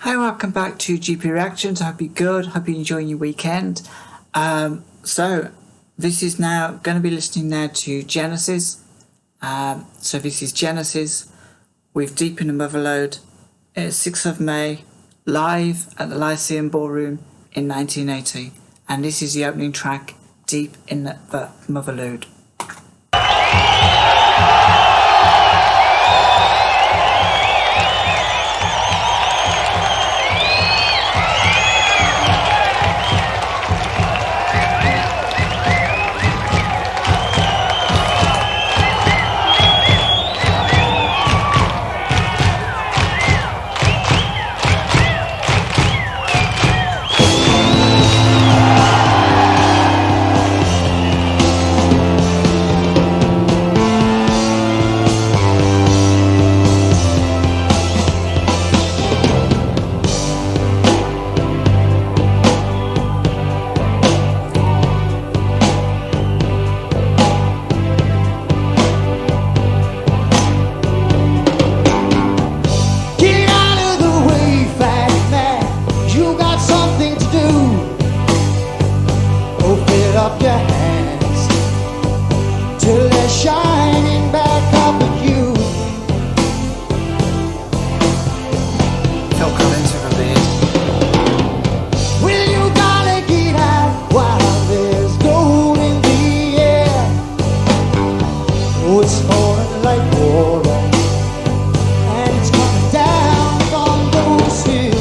Hi, welcome back to GP Reactions. I hope you're good. Hope you're enjoying your weekend. So this is now going to be listening now to Genesis. So this is Genesis with Deep in the Motherlode. It's 6th of May, live at the Lyceum Ballroom in 1980. And this is the opening track, Deep in the Motherlode. Up your hands till they're shining back up at you. Phil Collins with a beard. Well, you gotta get out while there's gold in the air. Oh, it's falling like water, and it's coming down from those hills.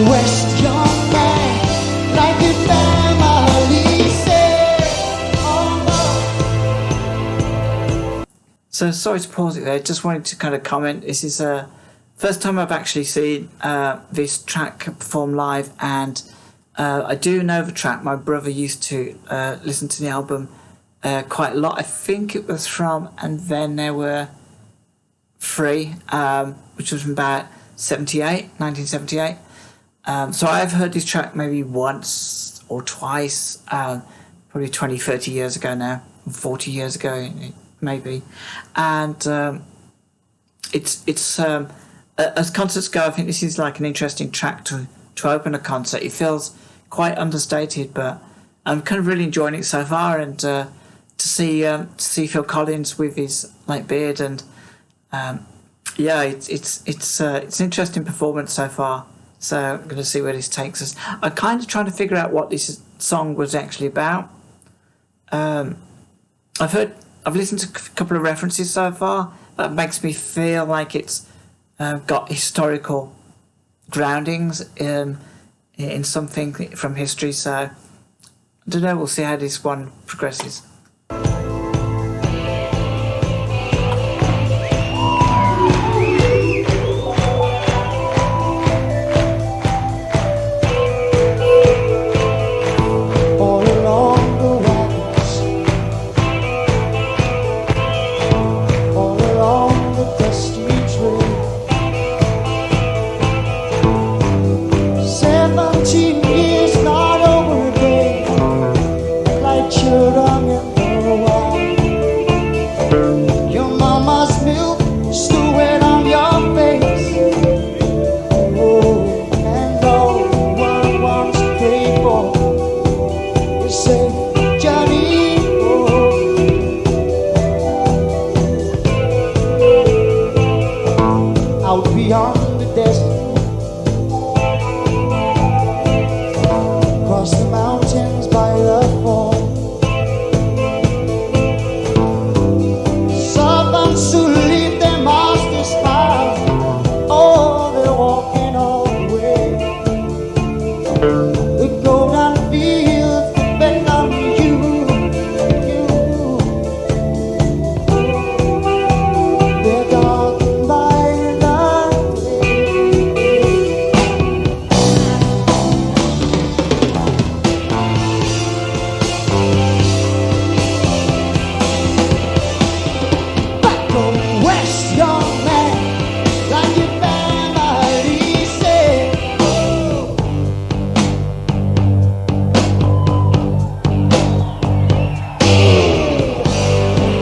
West, young man, like your family said. So sorry to pause it there. Just wanted to kind of comment. This is first time I've actually seen this track perform live, and I do know the track. My brother used to listen to the album quite a lot. I think it was from And Then There Were Three, which was from about 1978. So I've heard this track maybe once or twice, probably 20, 30 years ago now, 40 years ago maybe. And it's as concerts go, I think this is like an interesting track to open a concert. It feels quite understated, but I'm kind of really enjoying it so far. And to see Phil Collins with his like beard and yeah, it's an interesting performance so far. So I'm going to see where this takes us. I'm kind of trying to figure out what this song was actually about. I've listened to a couple of references so far. That makes me feel like it's got historical groundings in something from history. So I don't know. We'll see how this one progresses. out beyond the desert. Across the mountains by the fall. Servants who leave their master's house. Oh, they're walking all the way. They go down the fields to bend on you. They're darkened by the go west, young man, like your family said.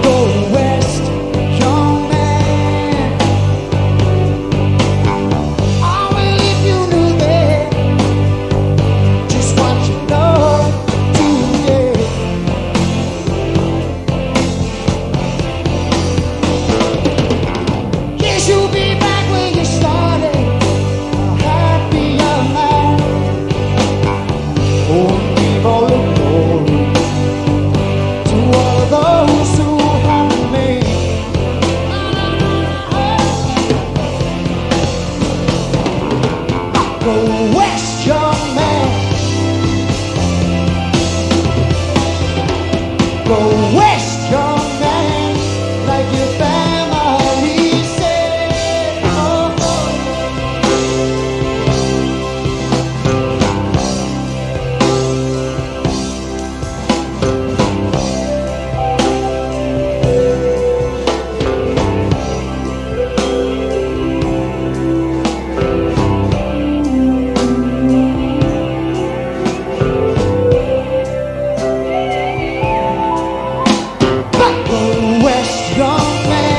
Go west, young man. Oh, well, if you knew that, just what you know today. Yes, you'll be back where you started, a happy young man. Oh, leave all the glory to all those who have made. Go west, young man. Go west, young man, like your family said. Oh, go west, young man.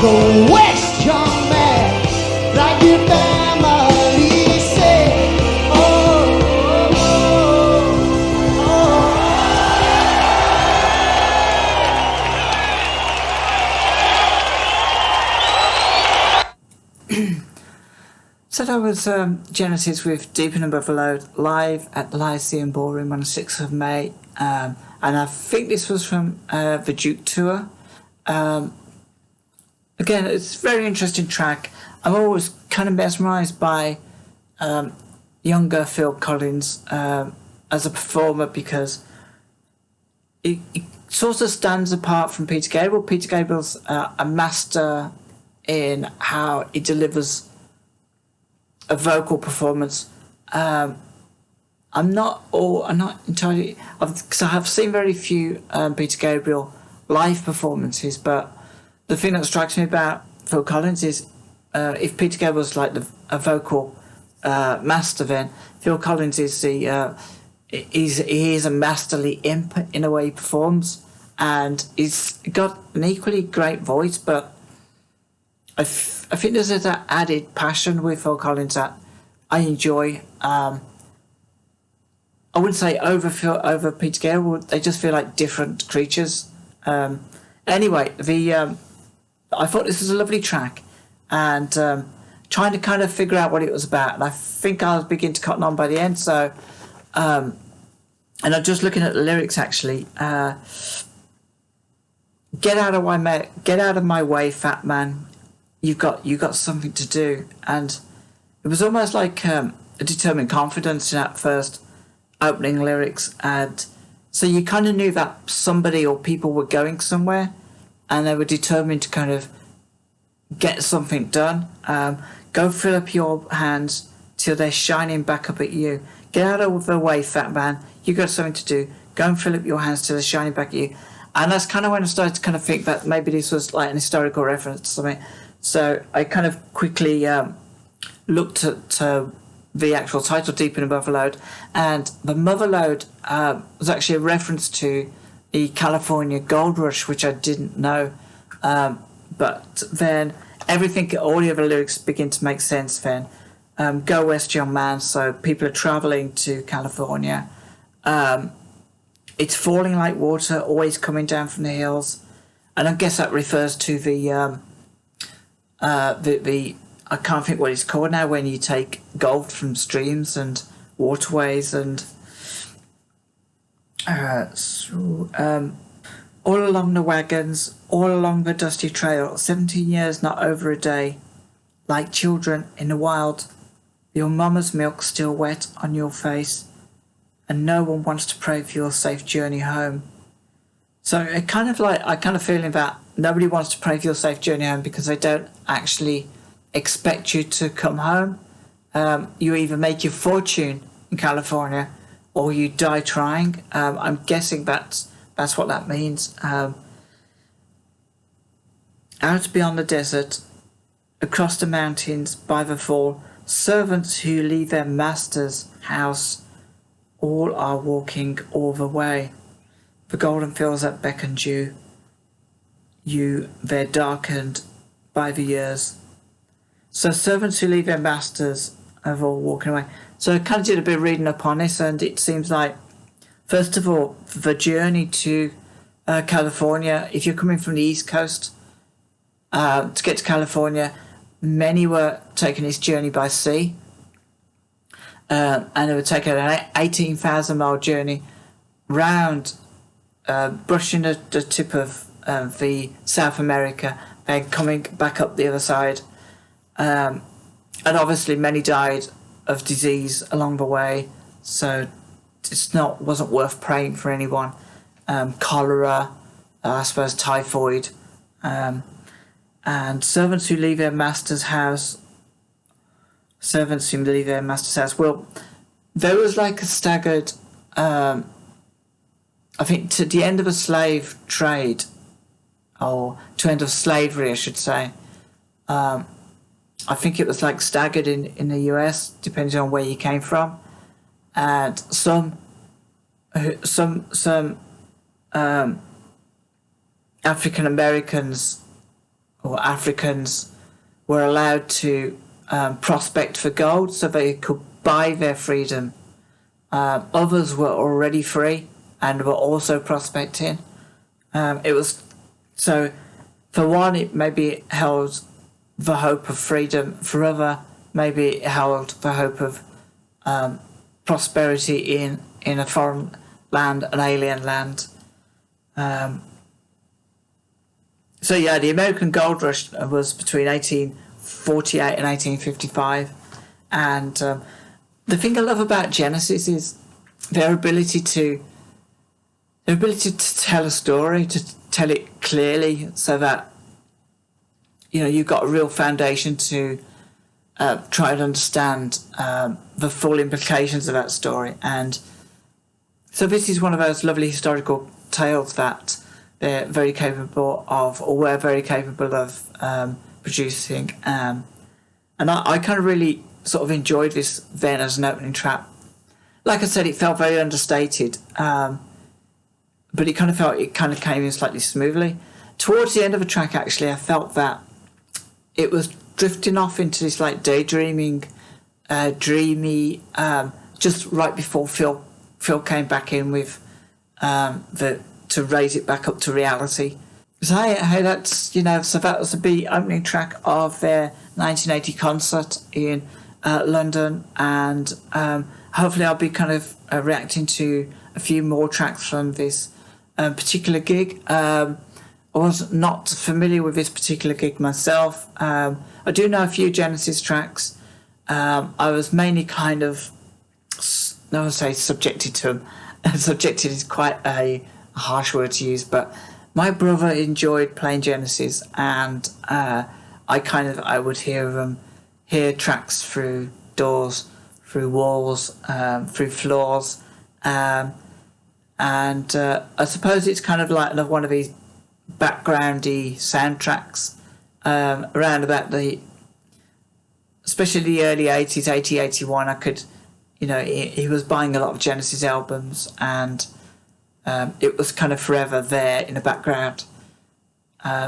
Go west, young man, like your family said. Oh, oh, oh, So that was Genesis with Deep and Motherlode live at the Lyceum Ballroom on the 6th of May. And I think this was from the Duke tour. Again, it's a very interesting track. I'm always kind of mesmerised by younger Phil Collins as a performer because it sort of stands apart from Peter Gabriel. Peter Gabriel's a master in how he delivers a vocal performance. I'm not entirely, because I have seen very few Peter Gabriel live performances, but the thing that strikes me about Phil Collins is if Peter Gabriel's like a vocal master, then Phil Collins is he is a masterly imp in the way he performs, and he's got an equally great voice, but I think there's that added passion with Phil Collins that I enjoy. I wouldn't say over Peter Gabriel. They just feel like different creatures. Anyway, I thought this was a lovely track, and trying to kind of figure out what it was about, and I think I was beginning to cotton on by the end. So, and I'm just looking at the lyrics actually. Get out of my way, fat man. You got something to do, and it was almost like a determined confidence in that first opening lyrics, and so you kind of knew that somebody or people were going somewhere, and they were determined to kind of get something done. Go fill up your hands till they're shining back up at you. Get out of the way, fat man. You got something to do. Go and fill up your hands till they're shining back at you. And that's kind of when I started to kind of think that maybe this was like an historical reference to something. So I kind of quickly looked at the actual title, Deep in a Motherlode, and the Motherlode was actually a reference to the California gold rush, which I didn't know. But then all the other lyrics begin to make sense then. Go west, young man, so people are travelling to California. It's falling like water, always coming down from the hills. and I guess that refers to the I can't think what it's called now, when you take gold from streams and waterways and all along the wagons, all along the dusty trail, 17 years not over a day, like children in the wild, your mama's milk still wet on your face, and no one wants to pray for your safe journey home. So it kind of like, I kind of feeling that nobody wants to pray for your safe journey home because they don't actually expect you to come home. You either make your fortune in California or you die trying. I'm guessing that's what that means. Out beyond the desert, across the mountains, by the fall, servants who leave their master's house, all are walking all the way. The golden fields that beckoned you, they're darkened by the years. So servants who leave their masters are all walking away. So I kind of did a bit of reading up on this, and it seems like, first of all, the journey to California, if you're coming from the East Coast to get to California, many were taking this journey by sea, and they were taking an 18,000-mile journey round, brushing the tip of the South America, and coming back up the other side. And obviously many died of disease along the way, so wasn't worth praying for anyone. Cholera, I suppose typhoid, and servants who leave their master's house. Well, there was like a staggered, I think, to the end of a slave trade, or to end of slavery, I should say. I think it was like staggered in the US, depending on where you came from, and some African Americans or Africans were allowed to prospect for gold, so they could buy their freedom. Others were already free and were also prospecting. It was so, for one, it maybe held the hope of freedom. For other, maybe it held the hope of prosperity in a foreign land, an alien land. So yeah, the American Gold Rush was between 1848 and 1855, and the thing I love about Genesis is their ability to tell a story, to tell it clearly, so that you've got a real foundation to try and understand the full implications of that story. And so this is one of those lovely historical tales that they're very capable of, or were very capable of producing. And I kind of really sort of enjoyed this then as an opening track. Like I said, it felt very understated, but it kind of came in slightly smoothly. Towards the end of the track, actually, I felt that it was drifting off into this like daydreaming, dreamy, just right before Phil came back in with to raise it back up to reality. So hey, that's so that was the opening track of their 1980 concert in London, and hopefully I'll be kind of reacting to a few more tracks from this particular gig. I was not familiar with this particular gig myself. I do know a few Genesis tracks. I was mainly kind of, I would say, subjected to them. Subjected is quite a harsh word to use, but my brother enjoyed playing Genesis, and I would hear tracks through doors, through walls, through floors, and I suppose it's kind of like one of these backgroundy soundtracks around about especially the early 80s, 80, 81. I could, he was buying a lot of Genesis albums, and it was kind of forever there in the background.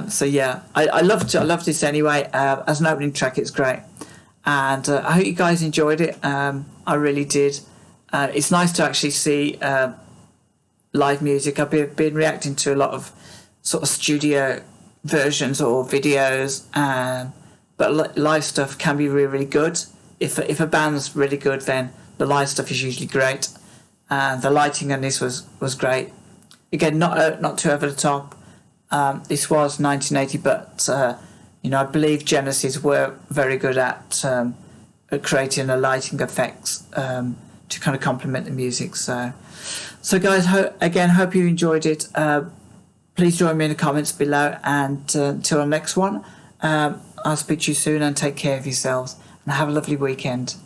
So yeah, I loved this anyway. As an opening track, it's great, and I hope you guys enjoyed it. I really did. It's nice to actually see live music. I've been reacting to a lot of sort of studio versions or videos, but live stuff can be really, really good. If a band's really good, then the live stuff is usually great. The lighting on this was great. Again, not too over the top. This was 1980, but I believe Genesis were very good at creating the lighting effects to kind of complement the music. So guys, hope you enjoyed it. Please join me in the comments below, and until the next one, I'll speak to you soon, and take care of yourselves and have a lovely weekend.